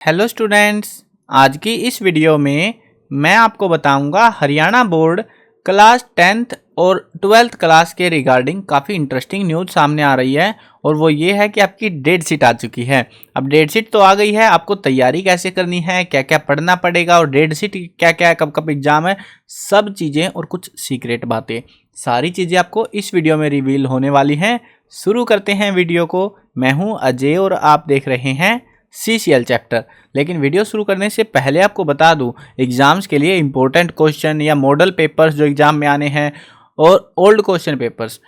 Hello students, आज की इस वीडियो में मैं आपको बताऊंगा हरियाणा बोर्ड क्लास 10th और 12th क्लास के रिगार्डिंग काफ़ी इंटरेस्टिंग न्यूज़ सामने आ रही है। और वो ये है कि आपकी डेट शीट आ चुकी है। अब डेट शीट तो आ गई है, आपको तैयारी कैसे करनी है, क्या क्या पढ़ना पड़ेगा और डेट शीट क्या क्या है, कब कब एग्जाम है, सब चीज़ें और कुछ सीक्रेट बातें, सारी चीज़ें आपको इस वीडियो में रिवील होने वाली हैं। शुरू करते हैं वीडियो को। मैं हूँ अजय और आप देख रहे हैं CCL चैप्टर। लेकिन वीडियो शुरू करने से पहले आपको बता दूं, एग्जाम्स के लिए इंपॉर्टेंट क्वेश्चन या मॉडल पेपर्स जो एग्जाम में आने हैं और ओल्ड क्वेश्चन पेपर्स,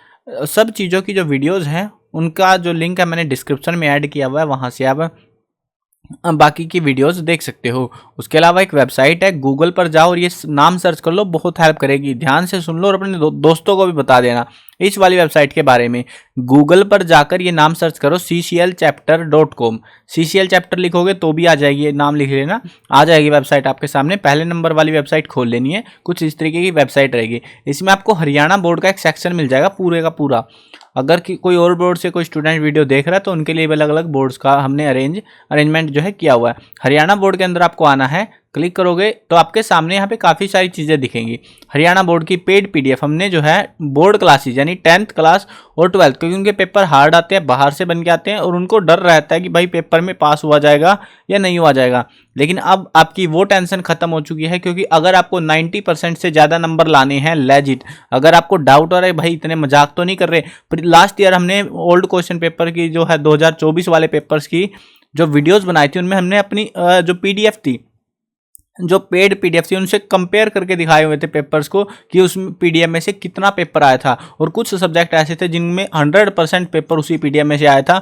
सब चीज़ों की जो वीडियोस हैं उनका जो लिंक है मैंने डिस्क्रिप्शन में ऐड किया हुआ है, वहाँ से आप बाकी की वीडियोस देख सकते हो। उसके अलावा एक वेबसाइट है, गूगल पर जाओ और ये नाम सर्च कर लो, बहुत हेल्प करेगी। ध्यान से सुन लो और अपने दोस्तों को भी बता देना इस वाली वेबसाइट के बारे में। गूगल पर जाकर ये नाम सर्च करो cclchapter.com। CCL चैप्टर लिखोगे तो भी आ जाएगी, नाम लिख लेना, आ जाएगी वेबसाइट आपके सामने। पहले नंबर वाली वेबसाइट खोल लेनी है, कुछ इस तरीके की वेबसाइट रहेगी। इसमें आपको हरियाणा बोर्ड का एक सेक्शन मिल जाएगा पूरे का पूरा। अगर कोई और बोर्ड से कोई स्टूडेंट वीडियो देख रहा है तो उनके लिए अलग अलग बोर्ड्स का हमने अरेंजमेंट जो है किया हुआ है। हरियाणा बोर्ड के अंदर आपको आना है, क्लिक करोगे तो आपके सामने यहाँ पे काफ़ी सारी चीज़ें दिखेंगी। हरियाणा बोर्ड की पेड PDF हमने जो है बोर्ड क्लासेज यानी 10th क्लास और 12th, क्योंकि उनके पेपर हार्ड आते हैं, बाहर से बन के आते हैं और उनको डर रहता है कि भाई पेपर में पास हुआ जाएगा या नहीं हुआ जाएगा। लेकिन अब आपकी वो टेंशन खत्म हो चुकी है, क्योंकि अगर आपको 90% से ज़्यादा नंबर लाने हैं लेजिट, अगर आपको डाउट हो रहा है भाई इतने मजाक तो नहीं कर रहे, लास्ट ईयर हमने ओल्ड क्वेश्चन पेपर की जो है 2024 वाले पेपर्स की जो वीडियोस बनाई थी उनमें हमने अपनी जो PDF थी, जो पेड PDF थी, उनसे कंपेयर करके दिखाए हुए थे पेपर्स को कि उस PDF में से कितना पेपर आया था। और कुछ सब्जेक्ट ऐसे थे जिनमें 100% पेपर उसी PDF में से आया था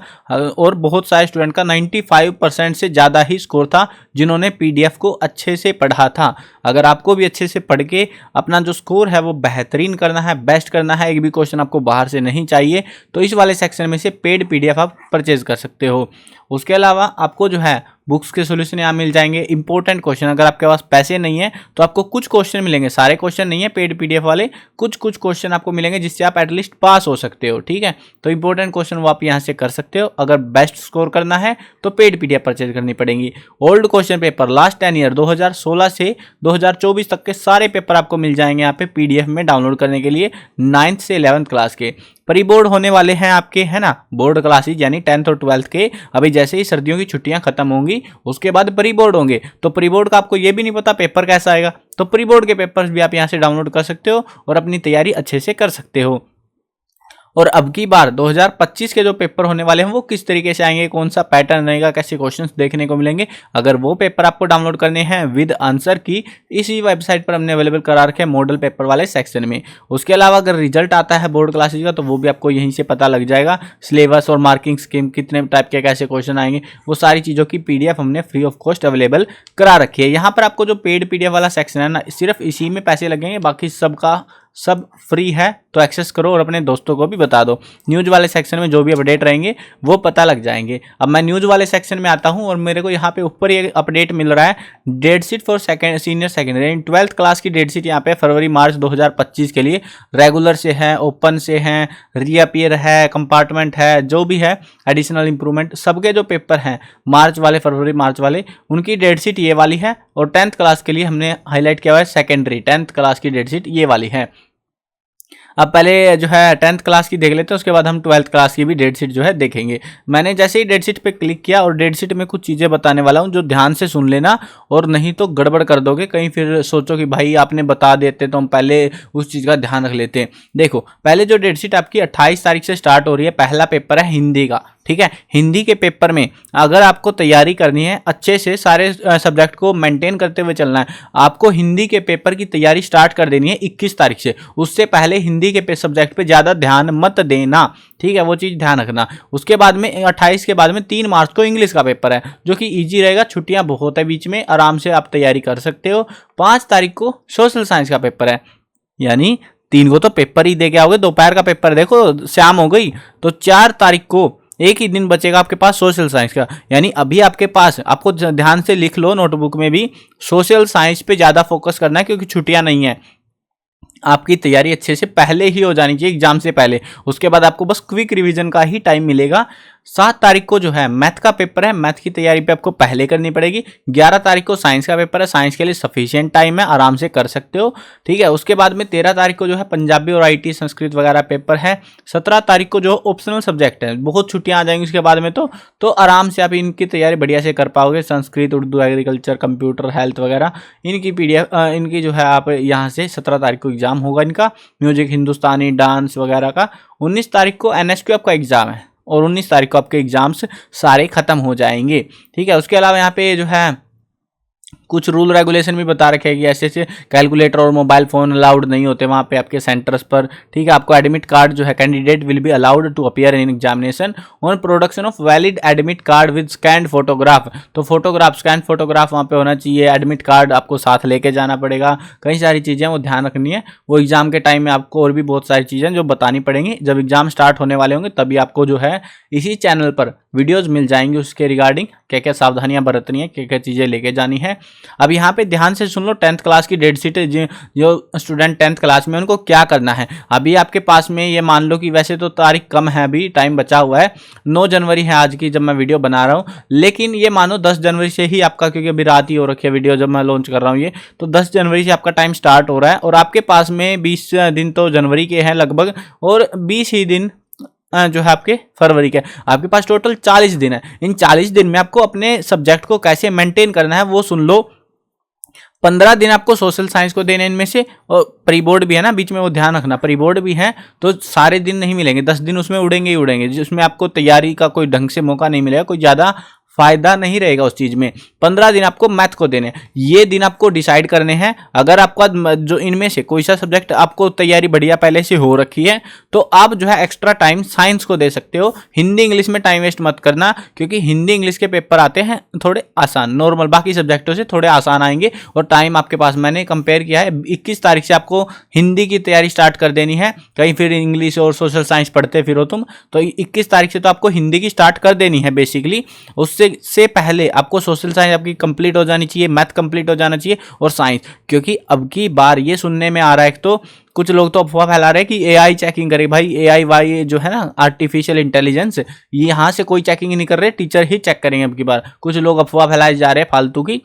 और बहुत सारे स्टूडेंट का 95% से ज़्यादा ही स्कोर था जिन्होंने PDF को अच्छे से पढ़ा था। अगर आपको भी अच्छे से पढ़ के अपना जो स्कोर है वो बेहतरीन करना है, बेस्ट करना है, एक भी क्वेश्चन आपको बाहर से नहीं चाहिए, तो इस वाले सेक्शन में से पेड PDF आप परचेज कर सकते हो। उसके अलावा आपको जो है बुक्स के सोल्यूशन यहाँ मिल जाएंगे। इंपॉर्टेंट क्वेश्चन, अगर आपके पास पैसे नहीं है तो आपको कुछ क्वेश्चन मिलेंगे, सारे क्वेश्चन नहीं है पेड PDF वाले, कुछ कुछ क्वेश्चन आपको मिलेंगे जिससे आप एटलीस्ट पास हो सकते हो। ठीक है, तो इंपॉर्टेंट क्वेश्चन वो आप यहाँ से कर सकते हो। अगर बेस्ट स्कोर करना है तो पेड PDF परचेज करनी पड़ेगी। Old question paper last 10 year 2016 से 2024 तक के सारे पेपर आपको मिल जाएंगे यहाँ पे PDF में डाउनलोड करने के लिए। 9th से 11th क्लास के प्री बोर्ड होने वाले हैं आपके, है ना, बोर्ड क्लासेज यानी 10th और 12th के। अभी जैसे ही सर्दियों की छुट्टियां खत्म होंगी उसके बाद प्री बोर्ड होंगे, तो प्री बोर्ड का आपको ये भी नहीं पता पेपर कैसा आएगा, तो प्री बोर्ड के पेपर्स भी आप यहां से डाउनलोड कर सकते हो और अपनी तैयारी अच्छे से कर सकते हो। और अब की बार 2025 के जो पेपर होने वाले हैं वो किस तरीके से आएंगे, कौन सा पैटर्न रहेगा, कैसे क्वेश्चंस देखने को मिलेंगे, अगर वो पेपर आपको डाउनलोड करने हैं विद आंसर की, इसी वेबसाइट पर हमने अवेलेबल करा रखे हैं मॉडल पेपर वाले सेक्शन में। उसके अलावा अगर रिजल्ट आता है बोर्ड क्लासेज का तो वो भी आपको यहीं से पता लग जाएगा। सिलेबस और मार्किंग स्कीम, कितने टाइप के कैसे क्वेश्चन आएंगे, वो सारी चीज़ों की PDF हमने फ्री ऑफ कॉस्ट अवेलेबल करा रखी है। यहाँ पर आपको जो पेड PDF वाला सेक्शन है ना, सिर्फ इसी में पैसे लगेंगे, बाकी सबका सब फ्री है, तो एक्सेस करो और अपने दोस्तों को भी बता दो। न्यूज़ वाले सेक्शन में जो भी अपडेट रहेंगे वो पता लग जाएंगे। अब मैं न्यूज़ वाले सेक्शन में आता हूं और मेरे को यहाँ पे ऊपर ये अपडेट मिल रहा है, date sheet for senior secondary यानी 12th क्लास की डेट शीट यहाँ पे फरवरी मार्च 2025 के लिए रेगुलर से है, ओपन से है, रीअपियर है, कंपार्टमेंट है, जो भी है एडिशनल इंप्रूवमेंट, सबके जो पेपर हैं मार्च वाले, फरवरी मार्च वाले, उनकी डेट शीट ये वाली है। और 10th क्लास के लिए हमने हाईलाइट किया हुआ है सेकेंडरी 10th क्लास की डेट शीट ये वाली है। अब पहले जो है 10th क्लास की देख लेते हैं, उसके बाद हम 12th क्लास की भी डेट शीट जो है देखेंगे। मैंने जैसे ही डेट शीट पे क्लिक किया और डेट शीट में कुछ चीज़ें बताने वाला हूं जो ध्यान से सुन लेना, और नहीं तो गड़बड़ कर दोगे, कहीं फिर सोचो कि भाई आपने बता देते तो हम पहले उस चीज़ का ध्यान रख लेते हैं। देखो, पहले जो डेट शीट आपकी 28 तारीख से स्टार्ट हो रही है, पहला पेपर है हिंदी का। ठीक है, हिंदी के पेपर में अगर आपको तैयारी करनी है अच्छे से, सारे सब्जेक्ट को मेंटेन करते हुए चलना है, आपको हिंदी के पेपर की तैयारी स्टार्ट कर देनी है 21 तारीख से। उससे पहले हिंदी के सब्जेक्ट पे ज़्यादा ध्यान मत देना, ठीक है, वो चीज़ ध्यान रखना। उसके बाद में 28 के बाद में 3 मार्च को इंग्लिश का पेपर है जो कि ईजी रहेगा, छुट्टियां बहुत है बीच में, आराम से आप तैयारी कर सकते हो। 5 तारीख को सोशल साइंस का पेपर है, यानी 3 को तो पेपर ही दे के आओगे, दोपहर का पेपर देखो शाम हो गई, तो 4 तारीख को एक ही दिन बचेगा आपके पास सोशल साइंस का। यानी अभी आपके पास, आपको ध्यान से लिख लो नोटबुक में भी, सोशल साइंस पे ज़्यादा फोकस करना है क्योंकि छुट्टियां नहीं है। आपकी तैयारी अच्छे से पहले ही हो जानी चाहिए एग्जाम से पहले। उसके बाद आपको बस क्विक रिवीजन का ही टाइम मिलेगा 7 तारीख को जो है मैथ का पेपर है, मैथ की तैयारी पे आपको पहले करनी पड़ेगी। 11 तारीख को साइंस का पेपर है, साइंस के लिए सफिशिएंट टाइम है, आराम से कर सकते हो, ठीक है। उसके बाद में 13 तारीख को जो है पंजाबी और आईटी संस्कृत वगैरह पेपर है। 17 तारीख को जो ऑप्शनल सब्जेक्ट है, बहुत छुट्टियां आ जाएंगी उसके बाद में, तो आराम से आप इनकी तैयारी बढ़िया से कर पाओगे। Sanskrit, Urdu, agriculture, computer, health वगैरह इनकी PDF इनकी जो है आप यहाँ से 17 तारीख को एग्जाम होगा इनका, म्यूजिक, हिंदुस्तानी, डांस वगैरह का। 19 तारीख को NSQ आपका एग्जाम है और 19 तारीख को आपके एग्जाम्स सारे खत्म हो जाएंगे, ठीक है। उसके अलावा यहाँ पे जो है कुछ रूल रेगुलेशन भी बता रखे हैं कि ऐसे ऐसे कैलकुलेटर और मोबाइल फोन अलाउड नहीं होते वहाँ पे आपके सेंटर्स पर, ठीक है। आपको एडमिट कार्ड जो है candidate will be allowed to appear in examination on production of valid admit card with scanned photograph. तो फोटोग्राफ, स्कैंड फोटोग्राफ वहाँ पे होना चाहिए। एडमिट कार्ड आपको साथ लेके जाना पड़ेगा। कई सारी चीज़ें वो ध्यान रखनी है, वो एग्जाम के टाइम में आपको और भी बहुत सारी चीज़ें जो बतानी पड़ेंगी। जब एग्जाम स्टार्ट होने वाले होंगे तभी आपको जो है इसी चैनल पर वीडियोज़ मिल जाएंगी उसके रिगार्डिंग, क्या क्या सावधानियां बरतनी है, क्या क्या चीज़ें लेके जानी है। अब यहाँ पे ध्यान से सुन लो, 10th क्लास की डेट शीट, जो स्टूडेंट 10th क्लास में उनको क्या करना है। अभी आपके पास में ये मान लो कि वैसे तो तारीख कम है, अभी टाइम बचा हुआ है, 9 जनवरी है आज की जब मैं वीडियो बना रहा हूँ, लेकिन ये मानो 10 जनवरी से ही आपका, क्योंकि अभी रात ही हो रखी है वीडियो जब मैं लॉन्च कर रहा हूँ ये, तो 10 जनवरी से आपका टाइम स्टार्ट हो रहा है और आपके पास में 20 दिन तो जनवरी के हैं लगभग, और 20 ही दिन जो है आपके फरवरी के। आपके पास टोटल 40 दिन है। इन 40 दिन में आपको अपने सब्जेक्ट को कैसे मेंटेन करना है वो सुन लो। 15 दिन आपको सोशल साइंस को देने इनमें से, और प्री बोर्ड भी है ना बीच में, वो ध्यान रखना, प्री बोर्ड भी है तो सारे दिन नहीं मिलेंगे, 10 दिन उसमें उड़ेंगे ही उड़ेंगे, जिसमें आपको तैयारी का कोई ढंग से मौका नहीं मिलेगा, कोई ज़्यादा फायदा नहीं रहेगा उस चीज़ में। 15 दिन आपको मैथ को देने, ये दिन आपको डिसाइड करने हैं। अगर आपका जो इनमें से कोई सा सब्जेक्ट आपको तैयारी बढ़िया पहले से हो रखी है तो आप जो है एक्स्ट्रा टाइम साइंस को दे सकते हो। हिंदी इंग्लिश में टाइम वेस्ट मत करना, क्योंकि हिंदी इंग्लिश के पेपर आते हैं थोड़े आसान, नॉर्मल बाकी सब्जेक्टों से थोड़े आसान आएंगे। और टाइम आपके पास मैंने कंपेयर किया है, 21 तारीख से आपको हिंदी की तैयारी स्टार्ट कर देनी है। कहीं फिर इंग्लिश और सोशल साइंस पढ़ते फिरो तुम, तो 21 तारीख से तो आपको हिंदी की स्टार्ट कर देनी है बेसिकली। उससे पहले आपको सोशल साइंस आपकी कंप्लीट हो जानी चाहिए, मैथ कंप्लीट हो जाना चाहिए और साइंस। क्योंकि अब की बार ये सुनने में आ रहा है, तो कुछ लोग तो अफवाह फैला रहे हैं कि AI चेकिंग करे। भाई AI वाई जो है ना, आर्टिफिशियल इंटेलिजेंस, यहाँ से कोई चेकिंग नहीं कर रहे, टीचर ही चेक करेंगे अब की बार। कुछ लोग अफवाह फैलाए जा रहे हैं फालतू की।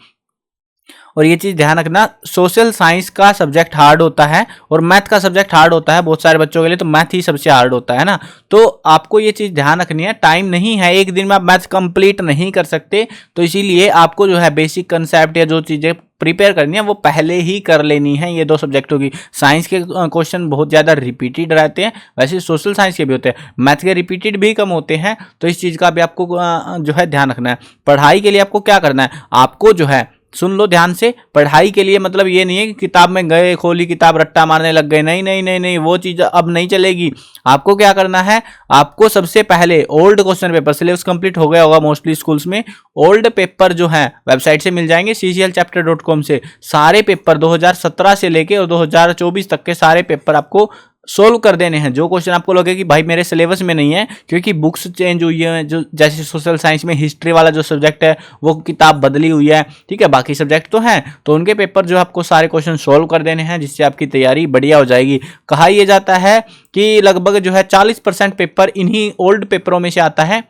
और ये चीज़ ध्यान रखना, सोशल साइंस का सब्जेक्ट हार्ड होता है और मैथ का सब्जेक्ट हार्ड होता है बहुत सारे बच्चों के लिए, तो मैथ ही सबसे हार्ड होता है ना। तो आपको ये चीज़ ध्यान रखनी है, टाइम नहीं है, एक दिन में आप मैथ कंप्लीट नहीं कर सकते, तो इसीलिए आपको जो है बेसिक कंसेप्ट या जो चीज़ें प्रिपेयर करनी है वो पहले ही कर लेनी है। ये 2 सब्जेक्टों की, साइंस के क्वेश्चन बहुत ज़्यादा रिपीटेड रहते हैं, वैसे सोशल साइंस के भी होते हैं, मैथ के रिपीटेड भी कम होते हैं, तो इस चीज़ का भी आपको जो है ध्यान रखना है। पढ़ाई के लिए आपको क्या करना है, आपको जो है सुन लो ध्यान से, पढ़ाई के लिए मतलब ये नहीं है कि किताब में गए, खोली किताब, रट्टा मारने लग गए, नहीं नहीं नहीं नहीं, वो चीज़ अब नहीं चलेगी। आपको क्या करना है, आपको सबसे पहले old question paper, syllabus complete हो गया होगा मोस्टली स्कूल्स में, ओल्ड पेपर जो है वेबसाइट से मिल जाएंगे, cclchapter.com से सारे पेपर 2017 से लेके और 2024 तक के सारे पेपर आपको सोल्व कर देने हैं। जो क्वेश्चन आपको लगे कि भाई मेरे सिलेबस में नहीं है, क्योंकि बुक्स चेंज हुई है, जो जैसे सोशल साइंस में हिस्ट्री वाला जो सब्जेक्ट है वो किताब बदली हुई है, ठीक है, बाकी सब्जेक्ट तो हैं, तो उनके पेपर जो आपको सारे क्वेश्चन सोल्व कर देने हैं, जिससे आपकी तैयारी बढ़िया हो जाएगी। कहा यह जाता है कि लगभग जो है 40% पेपर इन्हीं ओल्ड पेपरों में से आता है।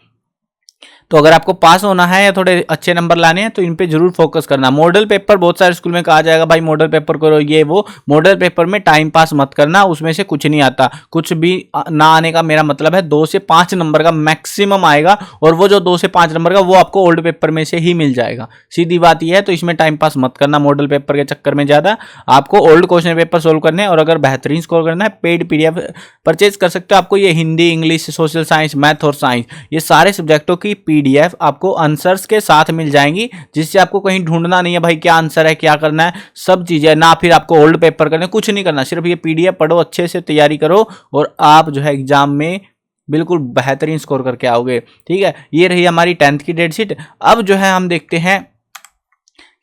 तो अगर आपको पास होना है या थोड़े अच्छे नंबर लाने हैं तो इन पे जरूर फोकस करना। मॉडल पेपर बहुत सारे स्कूल में कहा जाएगा भाई मॉडल पेपर करो, ये वो, मॉडल पेपर में टाइम पास मत करना, उसमें से कुछ नहीं आता। कुछ भी ना आने का मेरा मतलब है 2 से 5 नंबर का मैक्सिमम आएगा, और वो जो 2 से 5 नंबर का वो आपको ओल्ड पेपर में से ही मिल जाएगा, सीधी बात यह है। तो इसमें टाइम पास मत करना मॉडल पेपर के चक्कर में ज़्यादा, आपको ओल्ड क्वेश्चन पेपर सोल्व करने हैं। और अगर बेहतरीन स्कोर करना है पेड PDF परचेज कर सकते हो। आपको ये Hindi, English, social science, math और साइंस, ये सारे सब्जेक्टों की PDF आपको आंसर्स के साथ मिल जाएंगी, जिससे आपको कहीं ढूंढना नहीं है भाई क्या आंसर है, क्या करना है, सब चीजें ना, फिर आपको ओल्ड पेपर करने, कुछ नहीं करना, सिर्फ ये PDF पढ़ो, अच्छे से तैयारी करो और आप जो है एग्जाम में बिल्कुल बेहतरीन स्कोर करके आओगे। ठीक है, ये रही हमारी 10th की डेट शीट। अब जो है हम देखते हैं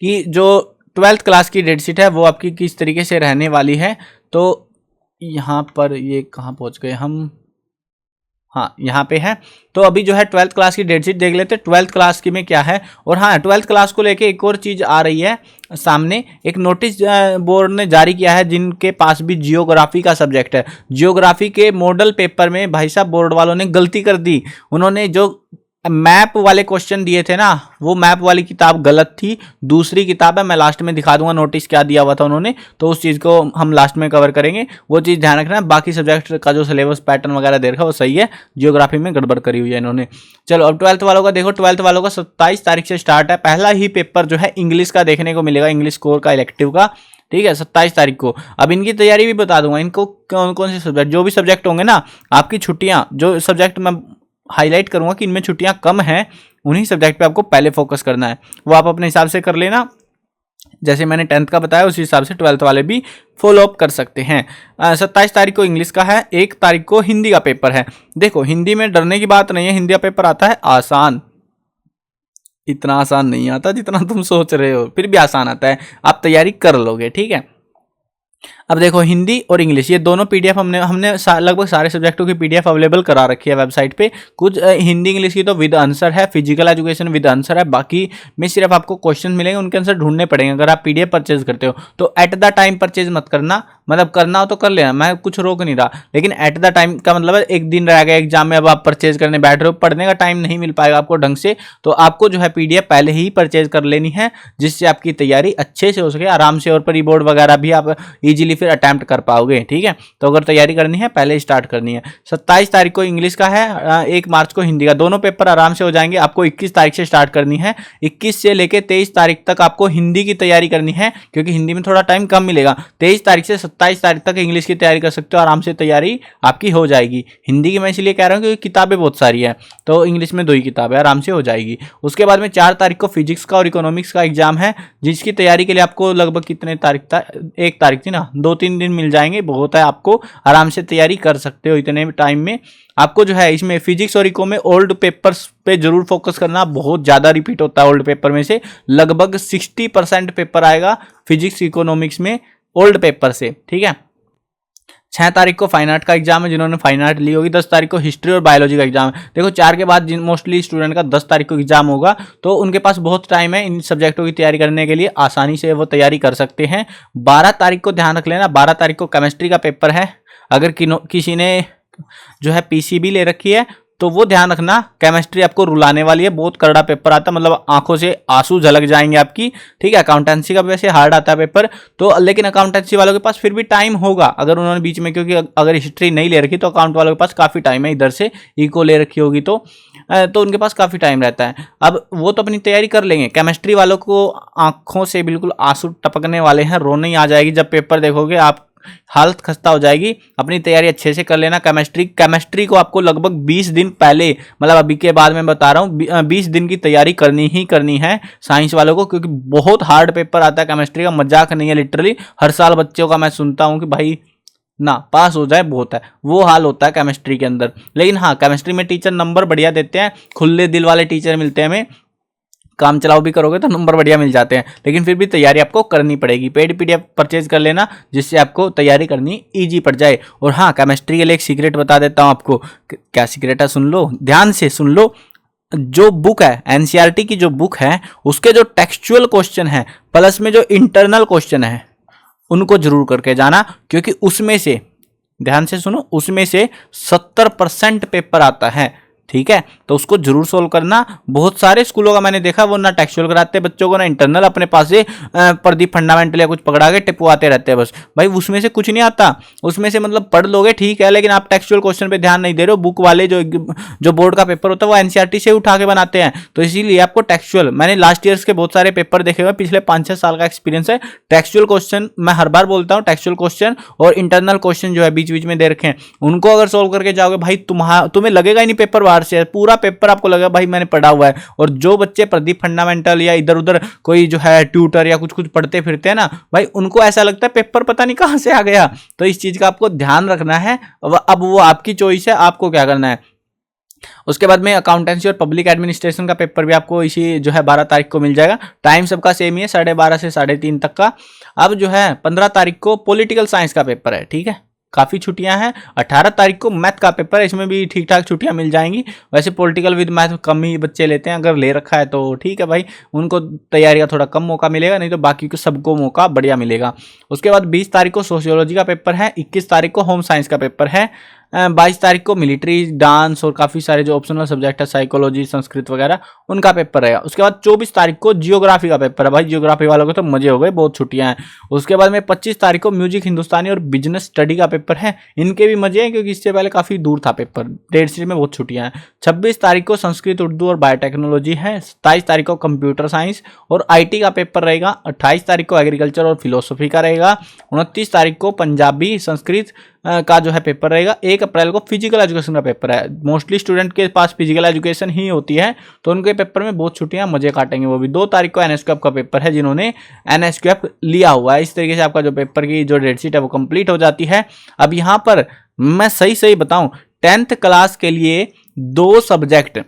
कि जो 12th क्लास की डेट शीट है वो आपकी किस तरीके से रहने वाली है। तो यहाँ पर ये कहाँ पहुँच गए हम, हाँ यहाँ पे है। तो अभी जो है 12th क्लास की डेट शीट देख लेते हैं 12th क्लास की में क्या है। और हाँ 12th क्लास को लेके एक और चीज़ आ रही है सामने, एक नोटिस बोर्ड ने जारी किया है जिनके पास भी जियोग्राफी का सब्जेक्ट है। जियोग्राफी के मॉडल पेपर में भाई साहब बोर्ड वालों ने गलती कर दी। उन्होंने जो मैप वाले क्वेश्चन दिए थे ना, वो मैप वाली किताब गलत थी। दूसरी किताब है, मैं लास्ट में दिखा दूंगा नोटिस क्या दिया हुआ था उन्होंने, तो उस चीज़ को हम लास्ट में कवर करेंगे, वो चीज़ ध्यान रखना है। बाकी सब्जेक्ट का जो सिलेबस पैटर्न वगैरह दे रखा है वो सही है, जियोग्राफी में गड़बड़ करी हुई है इन्होंने। चलो अब 12th वालों का देखो, 12th वालों का 27 तारीख से स्टार्ट है। पहला ही पेपर जो है इंग्लिश का देखने को मिलेगा, इंग्लिश कोर का इलेक्टिव का, ठीक है 27 तारीख को। अब इनकी तैयारी भी बता दूंगा, इनको कौन कौन से सब्जेक्ट, जो भी सब्जेक्ट होंगे ना, आपकी छुट्टियां, जो सब्जेक्ट मैं हाईलाइट करूंगा कि इनमें छुट्टियां कम हैं, उन्हीं सब्जेक्ट पे आपको पहले फोकस करना है, वो आप अपने हिसाब से कर लेना। जैसे मैंने 10th का बताया उसी हिसाब से 12th वाले भी फॉलो अप कर सकते हैं। 27 तारीख को इंग्लिश का है, 1 तारीख को हिंदी का पेपर है। देखो हिंदी में डरने की बात नहीं है, हिंदी का पेपर आता है आसान, इतना आसान नहीं आता जितना तुम सोच रहे हो, फिर भी आसान आता है, आप तैयारी कर लोगे, ठीक है। अब देखो हिंदी और इंग्लिश ये दोनों पीडीएफ हमने लगभग सारे सब्जेक्टों की पीडीएफ अवेलेबल करा रखी है वेबसाइट पे। कुछ हिंदी इंग्लिश की तो विद आंसर है, फिजिकल एजुकेशन विद आंसर है, बाकी में सिर्फ आपको क्वेश्चन मिलेंगे, उनके आंसर ढूंढने पड़ेंगे अगर आप पीडीएफ परचेज करते हो तो। एट द टाइम परचेज मत करना, मतलब करना हो तो कर लेना, मैं कुछ रोक नहीं रहा, लेकिन एट द टाइम का मतलब है एक दिन रह गया एग्जाम में, अब आप परचेज करने बैठ रहे हो, पढ़ने का टाइम नहीं मिल पाएगा आपको ढंग से, तो आपको जो है पीडीएफ पहले ही परचेज कर लेनी है, जिससे आपकी तैयारी अच्छे से हो सके आराम से, और प्री बोर्ड वगैरह भी आप इजीली फिर अटेम्प्ट कर पाओगे, ठीक है। तो अगर तैयारी करनी है पहले स्टार्ट करनी है। 27 तारीख को इंग्लिश का है, 1 मार्च को हिंदी का, दोनों पेपर आराम से हो जाएंगे। आपको 21 तारीख से स्टार्ट करनी है, 21 से लेकर 23 तारीख तक आपको हिंदी की तैयारी करनी है, क्योंकि हिंदी में थोड़ा टाइम कम मिलेगा। 23 तारीख से 27 तारीख तक इंग्लिश की तैयारी कर सकते हो, आराम से तैयारी आपकी हो जाएगी। हिंदी की मैं इसलिए कह रहा हूँ क्योंकि किताबें बहुत सारी है, तो इंग्लिश में 2 ही किताबें आराम से हो जाएगी। उसके बाद में 4 तारीख को फिजिक्स का और इकोनॉमिक्स का एग्जाम है, जिसकी तैयारी के लिए आपको लगभग कितने तारीख था, 1 तारीख थी ना, 2-3 दिन मिल जाएंगे, बहुत है, आपको आराम से तैयारी कर सकते हो इतने टाइम में। आपको जो है इसमें फिजिक्स और इको में ओल्ड पेपर्स पे जरूर फोकस करना, बहुत ज़्यादा रिपीट होता है ओल्ड पेपर में से, लगभग 60% पेपर आएगा फिजिक्स इकोनॉमिक्स में ओल्ड पेपर से, ठीक है। 6 तारीख को फाइन आर्ट का एग्जाम है, जिन्होंने फाइन आर्ट ली होगी। 10 तारीख को हिस्ट्री और बायोलॉजी का एग्जाम है। देखो 4 के बाद मोस्टली स्टूडेंट का 10 तारीख को एग्जाम होगा, तो उनके पास बहुत टाइम है इन सब्जेक्टों की तैयारी करने के लिए, आसानी से वो तैयारी कर सकते हैं। 12 तारीख को ध्यान रख लेना, 12 तारीख को केमिस्ट्री का पेपर है। अगर किसी ने जो है पीसीबी ले रखी है तो वो ध्यान रखना, केमिस्ट्री आपको रुलाने वाली है, बहुत करड़ा पेपर आता है, मतलब आंखों से आंसू झलक जाएंगे आपकी, ठीक है। अकाउंटेंसी का वैसे हार्ड आता है पेपर तो, लेकिन अकाउंटेंसी वालों के पास फिर भी टाइम होगा अगर उन्होंने बीच में, क्योंकि अगर हिस्ट्री नहीं ले रखी तो अकाउंट वालों के पास काफ़ी टाइम है, इधर से इको ले रखी होगी तो उनके पास काफ़ी टाइम रहता है। अब वो तो अपनी तैयारी कर लेंगे। केमिस्ट्री वालों को आंखों से बिल्कुल आंसू टपकने वाले हैं, रोने ही आ जाएगी जब पेपर देखोगे, आप हालत खस्ता हो जाएगी। अपनी तैयारी अच्छे से कर लेना। केमिस्ट्री को आपको लगभग 20 दिन पहले, मतलब अभी के बाद मैं बता रहा हूँ, 20 दिन की तैयारी करनी ही करनी है साइंस वालों को, क्योंकि बहुत हार्ड पेपर आता है केमिस्ट्री का, मजाक नहीं है लिटरली। हर साल बच्चों का मैं सुनता हूँ कि भाई ना पास हो जाए बहुत है, वो हाल होता है केमिस्ट्री के अंदर। लेकिन हाँ, केमिस्ट्री में टीचर नंबर बढ़िया देते हैं, खुले दिल वाले टीचर मिलते हैं हमें, काम चलाओ भी करोगे तो नंबर बढ़िया मिल जाते हैं। लेकिन फिर भी तैयारी आपको करनी पड़ेगी। पेड पीडीएफ परचेज कर लेना, जिससे आपको तैयारी करनी इजी पड़ जाए। और हाँ, केमिस्ट्री के लिए एक सीक्रेट बता देता हूँ आपको। क्या सीक्रेट है, सुन लो, ध्यान से सुन लो। जो बुक है एनसीईआरटी की, जो बुक है उसके जो टेक्सचुअल क्वेश्चन है प्लस में जो इंटरनल क्वेश्चन है, उनको जरूर करके जाना, क्योंकि उसमें से, ध्यान से सुनो, उसमें से 70% पेपर आता है, ठीक है। तो उसको जरूर सोल्व करना। बहुत सारे स्कूलों का मैंने देखा, वो ना टेक्सचुअल कराते बच्चों को ना इंटरनल, अपने पास से प्रदीप फंडामेंटल या कुछ पकड़ा के टिपवाते रहते हैं बस। भाई उसमें से कुछ नहीं आता, उसमें से मतलब पढ़ लोगे ठीक है, लेकिन आप टेक्सचुअल क्वेश्चन पे ध्यान नहीं दे रहे हो। बुक वाले जो बोर्ड का पेपर होता है वो एनसीईआरटी से उठा के बनाते हैं, तो इसीलिए आपको टेक्सचुअल, मैंने लास्ट ईयर्स के बहुत सारे पेपर देखे हुए, पिछले 5-6 साल का एक्सपीरियंस है। टेक्सचुअल क्वेश्चन मैं हर बार बोलता हूँ, टेक्सचुअल क्वेश्चन और इंटरनल क्वेश्चन जो है बीच बीच में दे रखे हैं, उनको अगर सोल्व करके जाओगे भाई, तुम्हें लगेगा ही नहीं पेपर बाहर से, पूरा पेपर आपको लगेगा भाई मैंने पढ़ा हुआ है। और जो बच्चे प्रदीप फंडामेंटल या इधर उधर कोई जो है ट्यूटर या कुछ कुछ पढ़ते फिरते हैं ना भाई, उनको ऐसा लगता है पेपर पता नहीं कहां से आ गया। तो इस चीज का आपको ध्यान रखना है। अब वो आपकी चॉइस है, आपको क्या करना है। उसके बाद में अकाउंटेंसी और पब्लिक एडमिनिस्ट्रेशन का पेपर भी आपको इसी जो है 12 तारीख को मिल जाएगा। टाइम सबका सेम ही है, 12:30 से 3:30 तक का। अब जो है 15 तारीख को पॉलिटिकल साइंस का पेपर है, ठीक है। काफ़ी छुट्टियां हैं। 18 तारीख को मैथ का पेपर है, इसमें भी ठीक ठाक छुट्टियां मिल जाएंगी। वैसे पॉलिटिकल विद मैथ कम ही बच्चे लेते हैं, अगर ले रखा है तो ठीक है भाई, उनको तैयारी का थोड़ा कम मौका मिलेगा, नहीं तो बाकी को सबको मौका बढ़िया मिलेगा। उसके बाद 20 तारीख को सोशियोलॉजी का पेपर है, 21 तारीख को होम साइंस का पेपर है, 22 तारीख को मिलिट्री, डांस और काफ़ी सारे जो ऑप्शनल सब्जेक्ट है, साइकोलॉजी, संस्कृत वगैरह, उनका पेपर रहेगा। उसके बाद 24 तारीख को जियोग्राफी का पेपर है। भाई जियोग्राफी वालों को तो मजे हो गए, बहुत छुट्टियां हैं। उसके बाद में 25 तारीख को म्यूजिक, हिंदुस्तानी और बिजनेस स्टडी का पेपर है। इनके भी मजे हैं क्योंकि इससे पहले काफ़ी दूर था पेपर, डेट शीट में बहुत छुट्टियां हैं। 26 तारीख को संस्कृत, उर्दू और बायोटेक्नोलॉजी है। 27 तारीख को कंप्यूटर साइंस और IT का पेपर रहेगा। 28 तारीख को एग्रीकल्चर और फिलोसफी का रहेगा। 29 तारीख को पंजाबी, संस्कृत का जो है पेपर रहेगा। 1 अप्रैल को फिजिकल एजुकेशन का पेपर है। मोस्टली स्टूडेंट के पास फिजिकल एजुकेशन ही होती है, तो उनके पेपर में बहुत छुट्टियां मजे काटेंगे वो भी। 2 तारीख को NSQF का पेपर है, जिन्होंने NSQF लिया हुआ है। इस तरीके से आपका जो पेपर की जो डेट शीट है वो कंप्लीट हो जाती है। अब यहाँ पर मैं सही बताऊं, 10th क्लास के लिए 2 सब्जेक्ट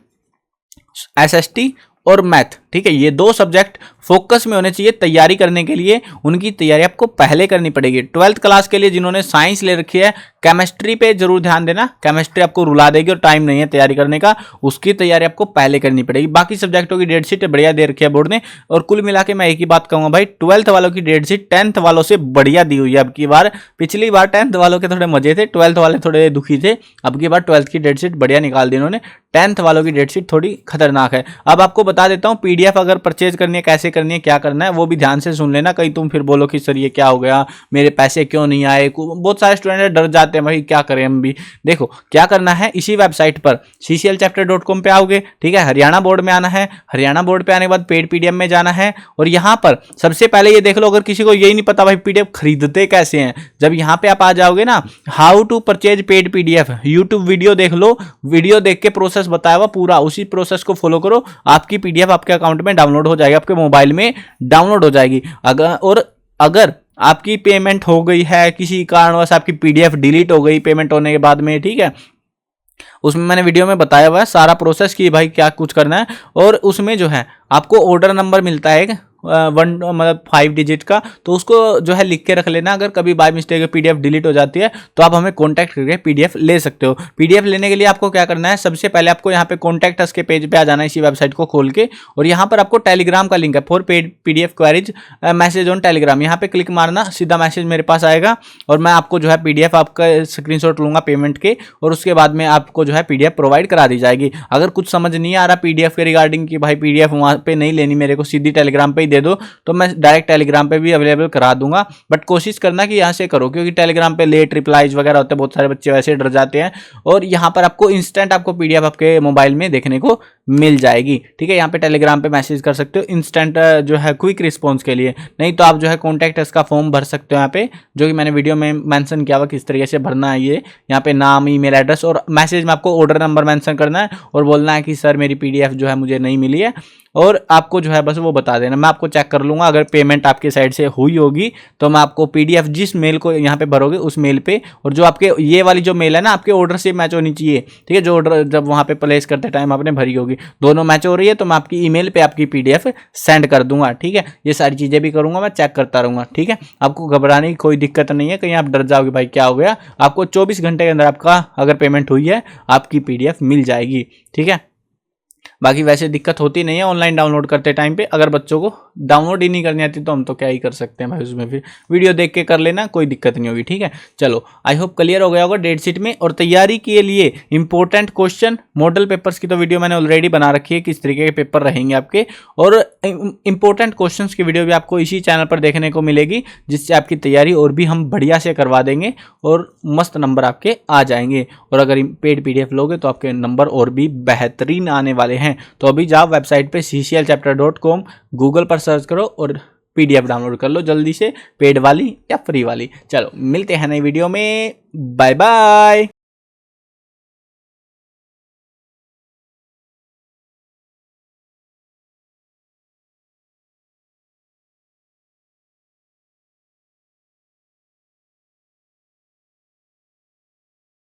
SST और मैथ, ठीक है, ये 2 सब्जेक्ट फोकस में होने चाहिए तैयारी करने के लिए। उनकी तैयारी आपको पहले करनी पड़ेगी। 12th क्लास के लिए जिन्होंने साइंस ले रखी है, केमिस्ट्री पे जरूर ध्यान देना, केमिस्ट्री आपको रुला देगी और टाइम नहीं है तैयारी करने का, उसकी तैयारी आपको पहले करनी पड़ेगी। बाकी सब्जेक्टों की डेट शीट बढ़िया दे रखी है बोर्ड ने। और कुल मिला के मैं एक ही बात कहूँगा भाई, 12th वालों की डेट शीट 10th वालों से बढ़िया दी हुई है अब की बार। पिछली बार 10th वालों के थोड़े मजे थे, 12th वाले थोड़े दुखी थे। अब की बार 12th की डेट शीट बढ़िया निकाल दी इन्होंने। 10th वालों की डेट शीट थोड़ी खतरनाक है। अब आपको बता देता हूँ PDF अगर परचेज करनी है, कैसे करनी है, क्या करना है, वो भी ध्यान से सुन लेना। कहीं तुम फिर बोलो कि सर ये क्या हो गया, मेरे पैसे क्यों नहीं आए। बहुत सारे स्टूडेंट डर जाते हैं भाई, क्या करें हम भी। देखो क्या करना है, इसी वेबसाइट पर cclchapter.com पे आओगे, ठीक है। हरियाणा बोर्ड में आना है। हरियाणा बोर्ड पे आने के बाद पेड PDF में जाना है। और यहाँ पर सबसे पहले ये देख लो, अगर किसी को यही नहीं पता भाई PDF खरीदते कैसे हैं, जब यहाँ पे आप आ जाओगे ना, how to purchase paid PDF, YouTube video देख लो, वीडियो देख के प्रोसेस बताया हुआ पूरा, उसी प्रोसेस को फॉलो करो, आपकी PDF आपके अकाउंट में डाउनलोड हो जाएगी, आपके मोबाइल में डाउनलोड हो जाएगी। अगर आपकी पेमेंट हो गई है, किसी कारणवश आपकी PDF डिलीट हो गई पेमेंट होने के बाद में, ठीक है, उसमें मैंने वीडियो में बताया हुआ है सारा प्रोसेस कि भाई क्या कुछ करना है। और उसमें जो है आपको ऑर्डर नंबर मिलता है एक 5 डिजिट का, तो उसको जो है लिख के रख लेना। अगर कभी बाय मिस्टेक PDF डिलीट हो जाती है तो आप हमें कॉन्टैक्ट करके PDF ले सकते हो। PDF लेने के लिए आपको क्या करना है, सबसे पहले आपको यहाँ पे कॉन्टैक्ट अस के पेज पे आ जाना है, इसी वेबसाइट को खोल के, और यहाँ पर आपको टेलीग्राम का लिंक है, for PDF queries message on Telegram, यहाँ पे क्लिक मारना, सीधा मैसेज मेरे पास आएगा और मैं आपको जो है PDF आपका स्क्रीनशॉट लूंगा पेमेंट के, और उसके बाद में आपको जो है PDF प्रोवाइड करा दी जाएगी। अगर कुछ समझ नहीं आ रहा PDF के रिगार्डिंग की भाई PDF वहाँ पे नहीं लेनी मेरे को, सीधी टेलीग्राम पे ही दे दो, तो मैं डायरेक्ट टेलीग्राम पे भी अवेलेबल करा दूंगा। बट कोशिश करना कि यहाँ से करो, क्योंकि टेलीग्राम पे लेट रिप्लाईज वगैरह होते हैं, बहुत सारे बच्चे वैसे डर जाते हैं। और यहाँ पर आपको इंस्टेंट आपको PDF आपके मोबाइल में देखने को मिल जाएगी, ठीक है। यहाँ पे टेलीग्राम पे मैसेज कर सकते हो इंस्टेंट जो है क्विक रिस्पॉन्स के लिए। नहीं तो आप जो है कॉन्टैक्ट इसका फॉर्म भर सकते हो यहाँ पे, जो कि मैंने वीडियो में मेंशन किया हुआ किस तरीके से भरना है। ये यहाँ पे नाम, ईमेल एड्रेस, और मैसेज में आपको ऑर्डर नंबर मेंशन करना है और बोलना है कि सर मेरी PDF जो है मुझे नहीं मिली है, और आपको जो है बस वो बता देना, मैं आपको चेक कर लूँगा। अगर पेमेंट आपकी साइड से हुई होगी तो मैं आपको PDF जिस मेल को यहाँ पे भरोगे उस मेल पे, और जो आपके ये वाली जो मेल है ना, आपके ऑर्डर से मैच होनी चाहिए, ठीक है। जो ऑर्डर जब वहाँ पे प्लेस करते टाइम आपने भरी होगी, दोनों मैच हो रही है तो मैं आपकी ईमेल पे आपकी PDF सेंड कर दूंगा, ठीक है। ये सारी चीज़ें भी करूँगा, मैं चेक करता रहूँगा, ठीक है। आपको घबराने की कोई दिक्कत नहीं है, कहीं आप डर जाओगे भाई क्या हो गया। आपको 24 घंटे के अंदर आपका अगर पेमेंट हुई है आपकी PDF मिल जाएगी, ठीक है। बाकी वैसे दिक्कत होती नहीं है ऑनलाइन डाउनलोड करते टाइम पे। अगर बच्चों को डाउनलोड ही नहीं करनी आती तो हम तो क्या ही कर सकते हैं भाई, उसमें फिर वीडियो देख के कर लेना, कोई दिक्कत नहीं होगी, ठीक है। चलो आई होप क्लियर हो गया होगा डेट शीट में। और तैयारी के लिए इंपॉर्टेंट क्वेश्चन, मॉडल पेपर्स की तो वीडियो मैंने ऑलरेडी बना रखी है, किस तरीके के पेपर रहेंगे आपके, और इंपॉर्टेंट क्वेश्चन की वीडियो भी आपको इसी चैनल पर देखने को मिलेगी, जिससे आपकी तैयारी और भी हम बढ़िया से करवा देंगे और मस्त नंबर आपके आ जाएंगे। और अगर पेड PDF लोगे तो आपके नंबर और भी बेहतरीन आने वाले हैं। तो अभी जाओ वेबसाइट पे cclchapter.com, गूगल पर सर्च करो और PDF डाउनलोड कर लो जल्दी से, पेड वाली या फ्री वाली। चलो मिलते हैं नई वीडियो में, बाय बाय।